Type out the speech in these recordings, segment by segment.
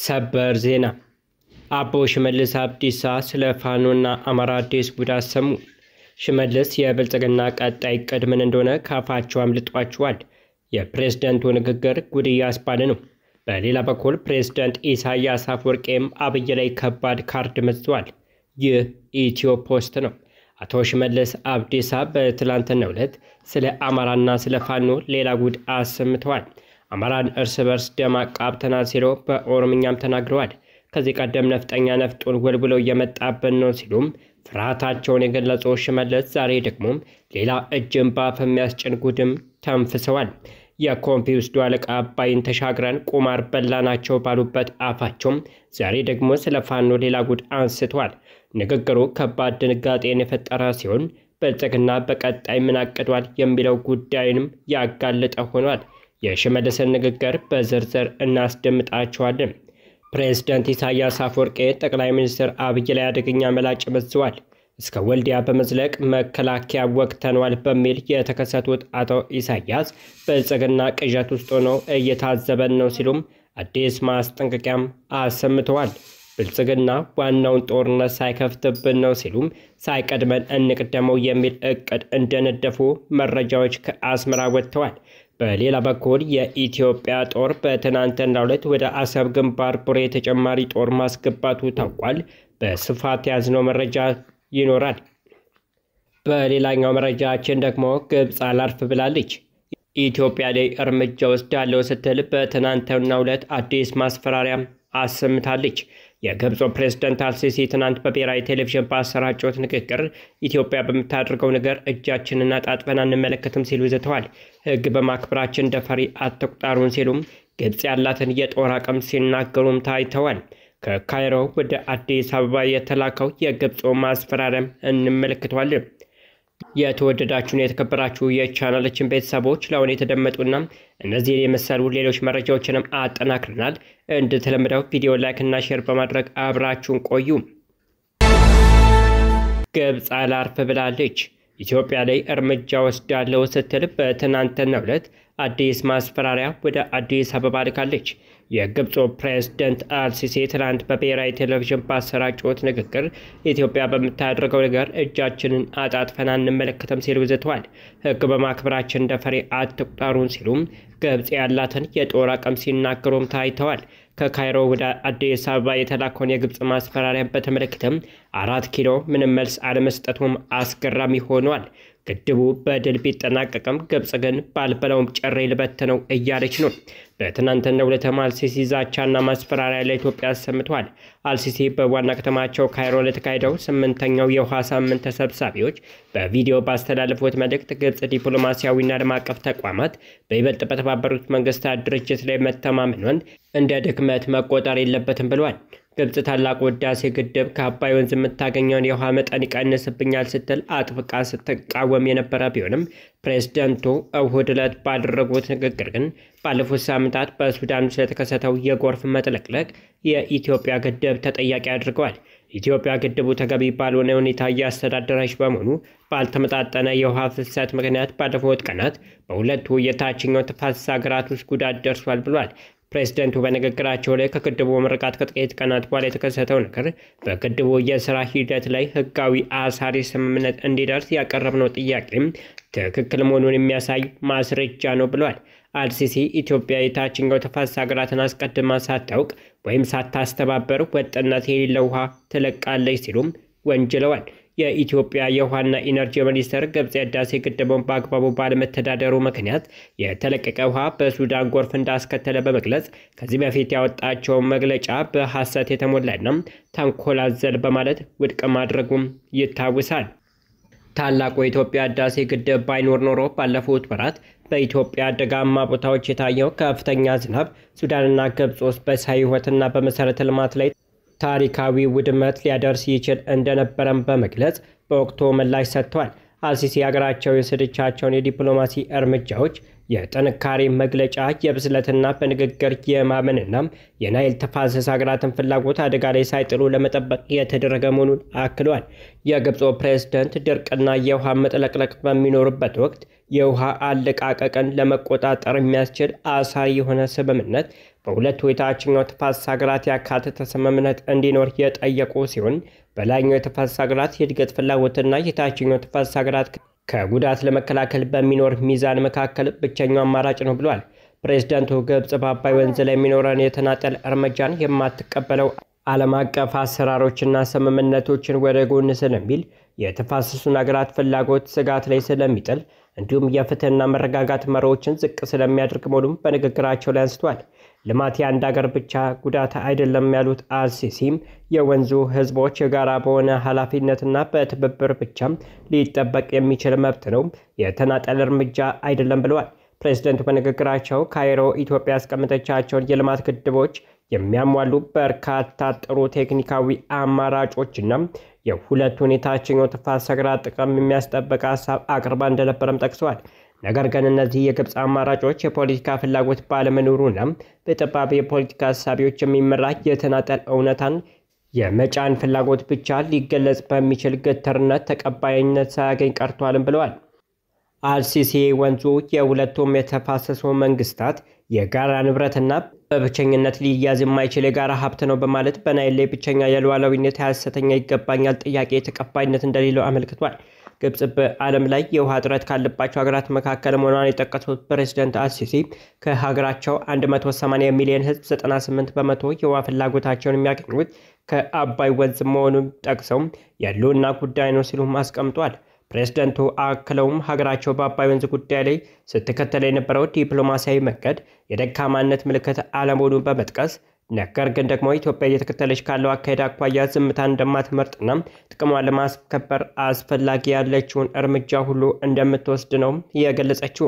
ሰበር ዜና አቦ ሽመልስ አብዲሳ ስለ ፋኖና አማራ አዲስ ጉድ አሰሙ። ሽመልስ የብልጽግና ቀጣይ ዕቅድ ምን እንደሆነ ካፋቸው አምልጧቸዋል። የፕሬዝዳንቱ ንግግር ጉድ እያስባለ ነው። በሌላ በኩል ፕሬዝዳንት ኢሳያስ አፈወርቂም አብይ ላይ ከባድ ካርድ መዝዟል። ይህ ኢትዮ ፖስት ነው። አቶ ሽመልስ አብዲሳ በትላንትናው ዕለት ስለ አማራና ስለ ፋኖ ሌላ ጉድ አሰምተዋል። አማራን እርስ በርስ ደም አቃብተናል ሲሉ በኦሮምኛም ተናግረዋል። ከዚህ ቀደም ነፍጠኛ ነፍጡን ወልብለው እየመጣብን ነው ሲሉም ፍርሃታቸውን የገለጹ ሽመልስ ዛሬ ደግሞ ሌላ እጅን ባፍ የሚያስጭን ጉድም ተንፍሰዋል። የኮምፒውስዱ አለቃ አባይን ተሻግረን ቁማር በላናቸው ባሉበት አፋቸውም ዛሬ ደግሞ ስለ ፋኖ ሌላ ጉድ አንስተዋል። ንግግሩ ከባድ ድንጋጤን የፈጠረ ሲሆን ብልጽግና በቀጣይ ምን አቅዷል የሚለው ጉዳይንም ያጋለጠ ሆኗል። የሽመልስን ንግግር በዝርዝር እናስደምጣቸዋለን። ፕሬዝዳንት ኢሳያስ አፈወርቂ ጠቅላይ ሚኒስትር አብይ ላይ አደገኛ መላጭ መዝዘዋል። እስከ ወልዲያ በመዝለቅ መከላከያ ወቅተነዋል በሚል የተከሰቱት አቶ ኢሳያስ ብልጽግና ቅዠት ውስጥ ሆነው እየታዘበን ነው ሲሉም አዲስ ማስጠንቀቂያም አሰምተዋል። ብልጽግና ዋናውን ጦርነት ሳይከፍትብን ነው ሲሉም ሳይቀድመን እንቅደመው የሚል እቅድ እንደነደፉ መረጃዎች ከአስመራ ወጥተዋል። በሌላ በኩል የኢትዮጵያ ጦር በትናንትናው ዕለት ወደ አሰብ ግንባር ቡሬ ተጨማሪ ጦር ማስገባቱ ታውቋል። በስፋት ያዝነው መረጃ ይኖራል። በሌላኛው መረጃችን ደግሞ ግብጽ አላርፍ ብላለች። ኢትዮጵያ ላይ እርምጃ ወስዳለሁ ስትል በትናንትናው ዕለት አዲስ ማስፈራሪያ አሰምታለች። የግብጽ ፕሬዝዳንት አልሲሲ ትናንት በብሔራዊ ቴሌቪዥን ባሰራጩት ንግግር ኢትዮጵያ በምታደርገው ነገር እጃችንን አጣጥፈን አንመለከትም ሲሉ ዝተዋል። ሕግ በማክበራችን ደፈሪ አትቁጠሩን ሲሉም ግብጽ ያላትን የጦር አቅም ሲናገሩም ታይተዋል። ከካይሮ ወደ አዲስ አበባ የተላከው የግብጽ ማስፈራሪያም እንመለከተዋለን። የተወደዳችሁን የተከበራችሁ የቻናላችን ቤተሰቦች ለአሁን የተደመጡና እነዚህ የመሰሉ ሌሎች መረጃዎችንም አጠናክረናል። እንደተለመደው ቪዲዮ ላይክ እና ሼር በማድረግ አብራችሁን ቆዩ። ግብጽ አላርፍ ብላለች። ኢትዮጵያ ላይ እርምጃ ወስዳለሁ ስትል በትናንትናው ዕለት አዲስ ማስፈራሪያ ወደ አዲስ አበባ ልካለች። የግብጽ ፕሬዝዳንት አልሲሲ ትናንት በብሔራዊ ቴሌቪዥን ባሰራጩት ንግግር ኢትዮጵያ በምታደርገው ነገር እጃችንን አጣጥፈን አንመለከትም ሲሉ ዝተዋል። ሕግ በማክበራችን ደፈሪ አትቁጠሩን ሲሉም ግብጽ ያላትን የጦር አቅም ሲናገሩም ታይተዋል። ከካይሮ ወደ አዲስ አበባ የተላከውን የግብጽ ማስፈራሪያን በተመለከተም 4 ኪሎ ምንም መልስ አለመስጠቱም አስገራሚ ሆኗል። ግድቡ በድል ቢጠናቀቅም ግብጽ ግን ባልበላውም ጨሬ ልበትነው እያለች ነው። በትናንትናው ዕለት አልሲሲ ዛቻና ማስፈራሪያ ለኢትዮጵያ አሰምተዋል። አልሲሲ በዋና ከተማቸው ካይሮ ለተካሄደው 8ኛው የውሃ ሳምንት ተሰብሳቢዎች በቪዲዮ ባስተላለፉት መልእክት ግብጽ ዲፕሎማሲያዊና ዓለም አቀፍ ተቋማት በይበልጥ በተባበሩት መንግስታት ድርጅት ላይ መተማመኗን እንደ ድክመት መቆጠር የለበትም ብለዋል። ግብጽ ታላቁ ህዳሴ ግድብ ከአባይ ወንዝ የምታገኘውን የውሃ መጠን ይቀንስብኛል ስትል አጥብቃ ስትቃወም የነበረ ቢሆንም ፕሬዝዳንቱ እሁድ ዕለት ባደረጉት ንግግር ግን ባለፉት ሳምንታት በሱዳን ስለተከሰተው የጎርፍ መጥለቅለቅ የኢትዮጵያ ግድብ ተጠያቂ አድርገዋል። ኢትዮጵያ ግድቡ ተገቢ ባልሆነ ሁኔታ እያስተዳደረች በመሆኑ ባልተመጣጠነ የውሃ ፍሰት ምክንያት ባለፉት ቀናት በሁለቱ የታችኛው ተፋሰስ ሀገራት ውስጥ ጉዳት ደርሷል ብሏል። ፕሬዝዳንቱ በንግግራቸው ላይ ከግድቡ ምርቃት ከጥቂት ቀናት በኋላ የተከሰተው ነገር በግድቡ የስራ ሂደት ላይ ህጋዊ አሳሪ ስምምነት እንዲደርስ ያቀረብነው ጥያቄም ትክክል መሆኑን የሚያሳይ ማስረጃ ነው ብሏል። አልሲሲ ኢትዮጵያ የታችኛው ተፋሰስ ሀገራትን አስቀድማ ሳታውቅ ወይም ሳታስተባበር ወጥነት የሌለው ውሃ ትለቃለች ሲሉም ወንጅለዋል። የኢትዮጵያ የውሃና ኢነርጂ ሚኒስቴር ግብጽ የህዳሴ ግድቡን በአግባቡ ባለመተዳደሩ ምክንያት የተለቀቀ ውሃ በሱዳን ጎርፍ እንዳስከተለ በመግለጽ ከዚህ በፊት ያወጣቸው መግለጫ በሐሰት የተሞላና ተንኮል አዘል በማለት ውድቅ ማድረጉም ይታወሳል። ታላቁ የኢትዮጵያ ህዳሴ ግድብ ባይኖር ኖሮ ባለፉት ወራት በኢትዮጵያ ደጋማ ቦታዎች የታየው ከፍተኛ ዝናብ ሱዳንና ግብጽ ውስጥ በሰው ህይወትና በመሰረተ ልማት ላይ ታሪካዊ ውድመት ሊያደርስ ይችል እንደነበረም በመግለጽ በወቅቱ ምላሽ ሰጥቷል። አልሲሲ ሀገራቸው የወሰደቻቸውን የዲፕሎማሲ እርምጃዎች የጥንካሬ መግለጫ፣ የብስለትና በንግግር የማመንና የናይል ተፋሰስ ሀገራትን ፍላጎት አደጋ ላይ ሳይጥሉ ለመጠበቅ የተደረገ መሆኑን አክለዋል። የግብፁ ፕሬዝዳንት ድርቅና የውሃ መጥለቅለቅ በሚኖርበት ወቅት የውሃ አለቃቀቅን ለመቆጣጠር የሚያስችል አሳሪ የሆነ ስምምነት በሁለቱ የታችኛው ተፋሰስ ሀገራት ያካተተ ስምምነት እንዲኖር የጠየቁ ሲሆን በላይኛው የተፋሰስ ሀገራት የእድገት ፍላጎትና የታችኛው ተፋሰስ ሀገራት ከጉዳት ለመከላከል በሚኖር ሚዛን መካከል ብቸኛው አማራጭ ነው ብለዋል። ፕሬዝዳንቱ ግብፅ በአባይ ወንዝ ላይ የሚኖረን የተናጠል እርምጃን የማትቀበለው ዓለም አቀፍ አሰራሮችና ስምምነቶችን ወደ ጎን ስለሚል የተፋሰሱን ሀገራት ፍላጎት ስጋት ላይ ስለሚጥል እንዲሁም የፍትህና መረጋጋት መርሆችን ዝቅ ስለሚያደርግ መሆኑን በንግግራቸው ላይ አንስተዋል። ልማት የአንድ ሀገር ብቻ ጉዳት አይደለም ያሉት አልሲሲም የወንዙ ህዝቦች የጋራ በሆነ ኃላፊነትና በትብብር ብቻም ሊጠበቅ የሚችል መብት ነው፣ የተናጠል እርምጃ አይደለም ብለዋል። ፕሬዝዳንቱ በንግግራቸው ካይሮ ኢትዮጵያ ያስቀመጠቻቸውን የልማት ግድቦች የሚያሟሉ በርካታ ጥሩ ቴክኒካዊ አማራጮችና የሁለቱን የታችኛው ተፋሰስ ሀገራት ጥቅም የሚያስጠብቅ ሀሳብ አቅርባ እንደነበረም ጠቅሰዋል። ነገር ግን እነዚህ የግብፅ አማራጮች የፖለቲካ ፍላጎት ባለመኖሩና በጠባብ የፖለቲካ ሀሳቢዎች የሚመራ የተናጠል እውነታን የመጫን ፍላጎት ብቻ ሊገለጽ በሚችል ግትርነት ተቀባይነት ሳያገኝ ቀርቷልም ብለዋል። አልሲሲ ወንዙ የሁለቱም የተፋሰሱ መንግስታት የጋራ ንብረትና በብቸኝነት ሊያዝ የማይችል የጋራ ሀብት ነው በማለት በናይል ላይ ብቸኛ የሉዓላዊነት ሐሰተኛ ይገባኛል ጥያቄ ተቀባይነት እንደሌለው አመልክቷል። ግብፅ በዓለም ላይ የውሃ እጥረት ካለባቸው ሀገራት መካከል መሆኗን የጠቀሱት ፕሬዝዳንት አልሲሲ ከሀገራቸው 180 ሚሊዮን ህዝብ 98 በመቶ የውሃ ፍላጎታቸውን የሚያገኙት ከአባይ ወንዝ መሆኑን ጠቅሰው የህልውና ጉዳይ ነው ሲሉም አስቀምጧል። ፕሬዝዳንቱ አክለውም ሀገራቸው በአባይ ወንዝ ጉዳይ ላይ ስትከተል የነበረው ዲፕሎማሲያዊ መንገድ የደካማነት ምልክት አለመሆኑን በመጥቀስ ነገር ግን ደግሞ ኢትዮጵያ እየተከተለች ካለው አካሄድ አኳያ ዝምታን እንደማትመርጥና ጥቅሟን ለማስከበር አስፈላጊ ያለችውን እርምጃ ሁሉ እንደምትወስድ ነው የገለጸችው።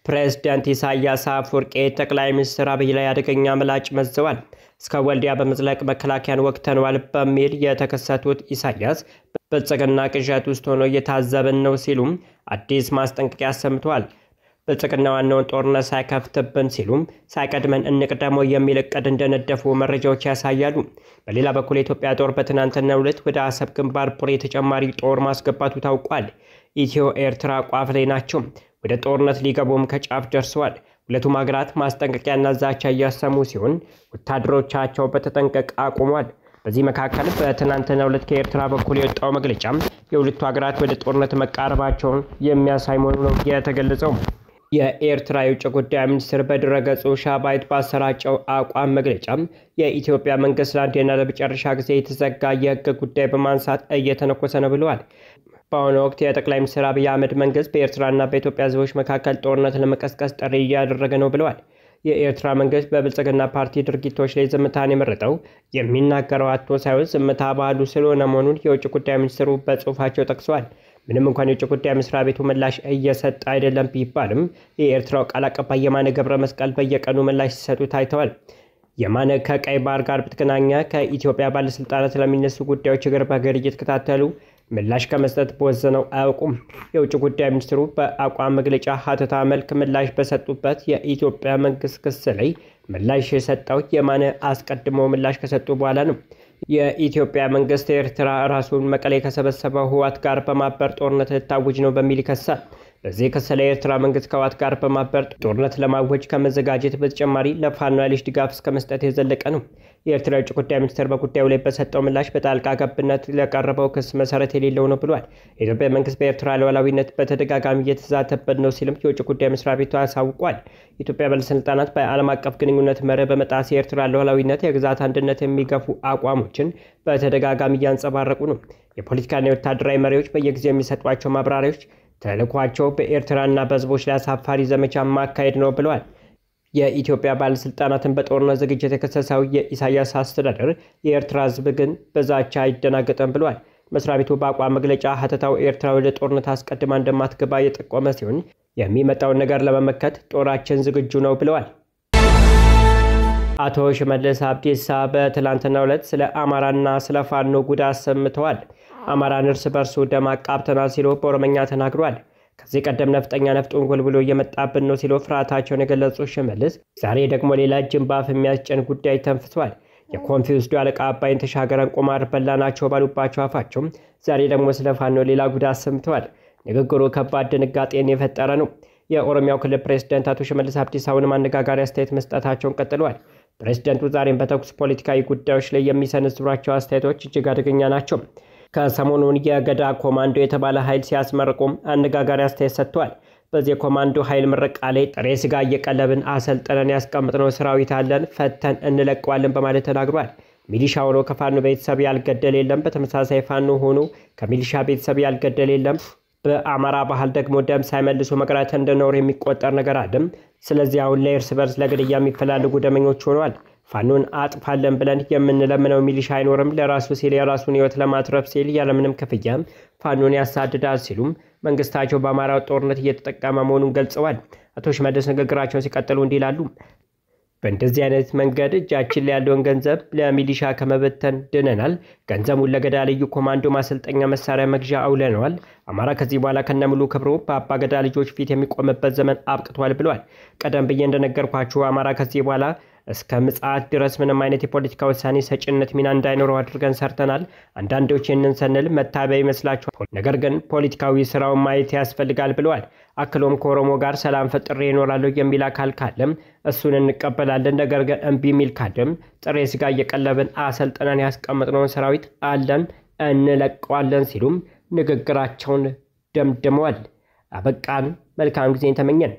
ፕሬዝዳንት ኢሳያስ አፈወርቂ ጠቅላይ ሚኒስትር አብይ ላይ አደገኛ ምላጭ መዘዋል። እስከ ወልዲያ በመዝለቅ መከላከያን ወቅተነዋል በሚል የተከሰቱት ኢሳያስ ብልጽግና ቅዠት ውስጥ ሆኖ እየታዘብን ነው ሲሉም አዲስ ማስጠንቀቂያ አሰምተዋል። ብልጽግና ዋናውን ጦርነት ሳይከፍትብን ሲሉም ሳይቀድመን እንቅደመው የሚል እቅድ እንደነደፉ መረጃዎች ያሳያሉ። በሌላ በኩል የኢትዮጵያ ጦር በትናንትናው ዕለት ወደ አሰብ ግንባር ቡሬ ተጨማሪ ጦር ማስገባቱ ታውቋል። ኢትዮ ኤርትራ ቋፍ ላይ ናቸው። ወደ ጦርነት ሊገቡም ከጫፍ ደርሰዋል። ሁለቱም ሀገራት ማስጠንቀቂያና ዛቻ እያሰሙ ሲሆን ወታደሮቻቸው በተጠንቀቅ አቁሟል። በዚህ መካከል በትናንትናው ዕለት ከኤርትራ በኩል የወጣው መግለጫ የሁለቱ ሀገራት ወደ ጦርነት መቃረባቸውን የሚያሳይ መሆኑ ነው የተገለጸው። የኤርትራ የውጭ ጉዳይ ሚኒስትር በድረገጹ ሻባይት ባሰራጨው አቋም መግለጫ የኢትዮጵያ መንግስት ለአንዴና ለመጨረሻ ጊዜ የተዘጋ የህግ ጉዳይ በማንሳት እየተነኮሰ ነው ብለዋል። በአሁኑ ወቅት የጠቅላይ ሚኒስትር አብይ አህመድ መንግስት በኤርትራና በኢትዮጵያ ህዝቦች መካከል ጦርነት ለመቀስቀስ ጥሪ እያደረገ ነው ብለዋል። የኤርትራ መንግስት በብልጽግና ፓርቲ ድርጊቶች ላይ ዝምታን የመረጠው የሚናገረው አጥቶ ሳይሆን ዝምታ ባህሉ ስለሆነ መሆኑን የውጭ ጉዳይ ሚኒስትሩ በጽሁፋቸው ጠቅሰዋል። ምንም እንኳን የውጭ ጉዳይ መስሪያ ቤቱ ምላሽ እየሰጠ አይደለም ቢባልም የኤርትራው ቃል አቀባይ የማነ ገብረ መስቀል በየቀኑ ምላሽ ሲሰጡ ታይተዋል። የማነ ከቀይ ባህር ጋር በተገናኘ ከኢትዮጵያ ባለስልጣናት ለሚነሱ ጉዳዮች እግር በእግር እየተከታተሉ ምላሽ ከመስጠት በወዘነው አያውቁም። የውጭ ጉዳይ ሚኒስትሩ በአቋም መግለጫ ሀተታ መልክ ምላሽ በሰጡበት የኢትዮጵያ መንግስት ክስ ላይ ምላሽ የሰጠው የማነ አስቀድሞ ምላሽ ከሰጡ በኋላ ነው። የኢትዮጵያ መንግስት ኤርትራ ራሱን መቀሌ ከሰበሰበው ህወሓት ጋር በማበር ጦርነት ልታውጅ ነው በሚል ይከሳል። በዚህ ክስ ላይ የኤርትራ መንግስት ከህወሓት ጋር በማበር ጦርነት ለማወጅ ከመዘጋጀት በተጨማሪ ለፋኖ ኃይሎች ድጋፍ እስከ መስጠት የዘለቀ ነው። የኤርትራ የውጭ ጉዳይ ሚኒስትር በጉዳዩ ላይ በሰጠው ምላሽ በጣልቃ ገብነት ለቀረበው ክስ መሰረት የሌለው ነው ብሏል። የኢትዮጵያ መንግስት በኤርትራ ሉዓላዊነት በተደጋጋሚ እየተዛተበት ነው ሲልም የውጭ ጉዳይ መስሪያ ቤቱ አሳውቋል። የኢትዮጵያ ባለስልጣናት በዓለም አቀፍ ግንኙነት መርህ በመጣስ የኤርትራ ሉዓላዊነት፣ የግዛት አንድነት የሚገፉ አቋሞችን በተደጋጋሚ እያንጸባረቁ ነው። የፖለቲካና የወታደራዊ መሪዎች በየጊዜው የሚሰጧቸው ማብራሪያዎች ተልዕኳቸው በኤርትራና በህዝቦች ላይ አሳፋሪ ዘመቻ ማካሄድ ነው ብለዋል። የኢትዮጵያ ባለስልጣናትን በጦርነት ዝግጅት የከሰሰው የኢሳያስ አስተዳደር የኤርትራ ህዝብ ግን በዛቻ አይደናገጥም ብለዋል። መስሪያ ቤቱ በአቋም መግለጫ ሀተታው ኤርትራ ወደ ጦርነት አስቀድማ እንደማትገባ የጠቆመ ሲሆን የሚመጣውን ነገር ለመመከት ጦራችን ዝግጁ ነው ብለዋል። አቶ ሽመልስ አብዲሳ በትላንትናው ዕለት ስለ አማራና ስለ ፋኖ ጉዳት አሰምተዋል። አማራን እርስ በርሱ ደም አቃብተናል ሲሉ በኦሮምኛ ተናግሯል። ከዚህ ቀደም ነፍጠኛ ነፍጡን ጎልብሎ እየመጣብን ነው ሲሉ ፍርሃታቸውን የገለጹት ሽመልስ ዛሬ ደግሞ ሌላ ጅንባፍ የሚያስጨን ጉዳይ ተንፍሷል። የኮንፊውዝዱ አለቃ አባይን ተሻገረን ቁማር በላናቸው ባሉባቸው አፋቸው ዛሬ ደግሞ ስለ ፋኖ ሌላ ጉዳት ሰምተዋል። ንግግሩ ከባድ ድንጋጤን የፈጠረ ነው። የኦሮሚያው ክልል ፕሬዝዳንት አቶ ሽመልስ አብዲሳውን አነጋጋሪ አስተያየት መስጠታቸውን ቀጥለዋል። ፕሬዝዳንቱ ዛሬም በተኩስ ፖለቲካዊ ጉዳዮች ላይ የሚሰነዝሯቸው አስተያየቶች እጅግ አደገኛ ናቸው። ከሰሞኑን የገዳ ኮማንዶ የተባለ ኃይል ሲያስመርቁም አነጋጋሪ አስተያየት ሰጥተዋል። በዚህ ኮማንዶ ኃይል ምረቃ ላይ ጥሬ ስጋ እየቀለብን አሰልጥነን ያስቀምጥነው ሰራዊት አለን፣ ፈተን እንለቀዋለን በማለት ተናግሯል። ሚሊሻ ሆኖ ከፋኖ ቤተሰብ ያልገደል የለም፣ በተመሳሳይ ፋኖ ሆኖ ከሚሊሻ ቤተሰብ ያልገደል የለም። በአማራ ባህል ደግሞ ደም ሳይመልሱ መቅረት እንደኖር የሚቆጠር ነገር አይደለም። ስለዚህ አሁን ላይ እርስ በርስ ለግድያ የሚፈላልጉ ደመኞች ሆነዋል። ፋኖን አጥፋለን ብለን የምንለምነው ሚሊሻ አይኖርም። ለራሱ ሲል የራሱን ህይወት ለማትረፍ ሲል ያለምንም ክፍያ ፋኖን ያሳድዳል ሲሉም መንግስታቸው በአማራው ጦርነት እየተጠቀመ መሆኑን ገልጸዋል። አቶ ሽመልስ ንግግራቸውን ሲቀጥሉ እንዲህ ይላሉ። በእንደዚህ አይነት መንገድ እጃችን ላይ ያለውን ገንዘብ ለሚሊሻ ከመበተን ድነናል። ገንዘቡን ለገዳ ልዩ ኮማንዶ ማሰልጠኛ መሳሪያ መግዣ አውለነዋል። አማራ ከዚህ በኋላ ከነሙሉ ክብሩ በአባ ገዳ ልጆች ፊት የሚቆምበት ዘመን አብቅቷል ብለዋል። ቀደም ብዬ እንደነገርኳችሁ አማራ ከዚህ በኋላ እስከ ምጽአት ድረስ ምንም አይነት የፖለቲካ ውሳኔ ሰጭነት ሚና እንዳይኖረው አድርገን ሰርተናል። አንዳንዶች ይህንን ስንል መታበያ ይመስላችኋል፣ ነገር ግን ፖለቲካዊ ስራውን ማየት ያስፈልጋል ብለዋል። አክሎም ከኦሮሞ ጋር ሰላም ፈጥሬ ይኖራለሁ የሚል አካል ካለም እሱን እንቀበላለን፣ ነገር ግን እምቢ የሚል ካለም ጥሬ ስጋ እየቀለብን አሰልጥነን ያስቀመጥነውን ሰራዊት አለን፣ እንለቀዋለን ሲሉም ንግግራቸውን ደምድመዋል። አበቃን። መልካም ጊዜን ተመኘን።